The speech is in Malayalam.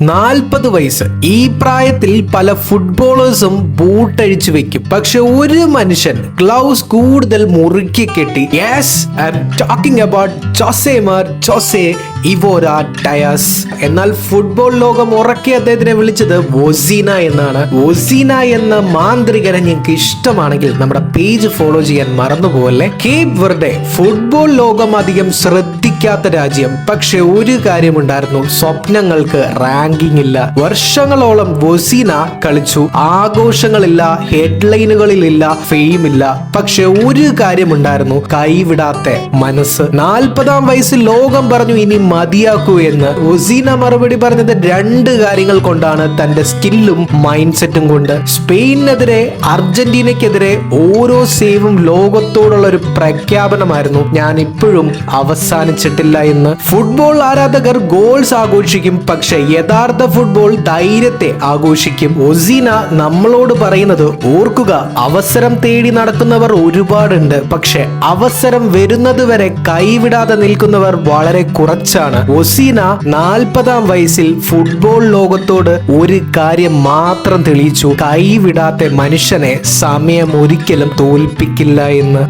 40 വയസ്സ് ഈ പ്രായത്തിൽ പല ഫുട്ബോളേഴ്സും ബൂട്ടഴിച്ചു വെക്കും. പക്ഷെ ഒരു മനുഷ്യൻ ഗ്ലൗസ് കൂടുതൽ മുറുക്കി കെട്ടി. Yes, I am talking about Jose Evora Dias. എന്നാൽ ഫുട്ബോൾ ലോകം ഉറക്കെ അദ്ദേഹത്തിനെ വിളിച്ചത് വൊസീന എന്നാണ്. വൊസീന എന്ന മാന്ത്രികനെ നിങ്ങൾക്ക് ഇഷ്ടമാണെങ്കിൽ നമ്മുടെ പേജ് ഫോളോ ചെയ്യാൻ മറന്നുപോകല്ലേ. കേപ്പ് വെർഡെ ഫുട്ബോൾ ലോകം അധികം ശ്രദ്ധിക്കാത്ത രാജ്യം. പക്ഷെ ഒരു കാര്യമുണ്ടായിരുന്നു, സ്വപ്നങ്ങൾക്ക് റാങ്കിങ് ഇല്ല. വർഷങ്ങളോളം വൊസീന കളിച്ചു. ആഘോഷങ്ങളില്ല, ഹെഡ്ലൈനുകളിലില്ല, ഫെയിം ഇല്ല. പക്ഷെ ഒരു കാര്യമുണ്ടായിരുന്നു, കൈവിടാത്ത മനസ്സ്. 40-ാം വയസ്സിൽ ലോകം പറഞ്ഞു ഇനി മതിയാക്കൂ എന്ന്. വൊസീന മറുപടി പറഞ്ഞത് 2 കാര്യങ്ങൾ കൊണ്ടാണ്, തന്റെ സ്കില്ലും മൈൻഡ് സെറ്റും കൊണ്ട്. സ്പെയിനെതിരെ, അർജന്റീനയ്ക്കെതിരെ ഓരോ സേവും ലോകത്തോടുള്ള ഒരു പ്രഖ്യാപനമായിരുന്നു, ഞാൻ ഇപ്പോഴും അവസാനിച്ചിട്ടില്ല എന്ന്. ഫുട്ബോൾ ആരാധകർ ഗോൾസ് ആഘോഷിക്കും, പക്ഷെ യഥാർത്ഥ ഫുട്ബോൾ ധൈര്യത്തെ ആഘോഷിക്കും. വൊസീന നമ്മളോട് പറയുന്നത് ഓർക്കുക, അവസരം തേടി നടക്കുന്നവർ ഒരുപാടുണ്ട്, പക്ഷെ അവസരം വരുന്നത് വരെ കൈവിടാതെ നിൽക്കുന്നവർ വളരെ കുറച്ചാണ്. വൊസീന 40-ാം വയസ്സിൽ ഫുട്ബോൾ ലോകത്തോട് ഒരു കാര്യം മാത്രം തെളിയിച്ചു, കൈവിടാത്ത മനുഷ്യനെ സമയം ഒരിക്കലും തോൽപ്പിക്കില്ല എന്ന്.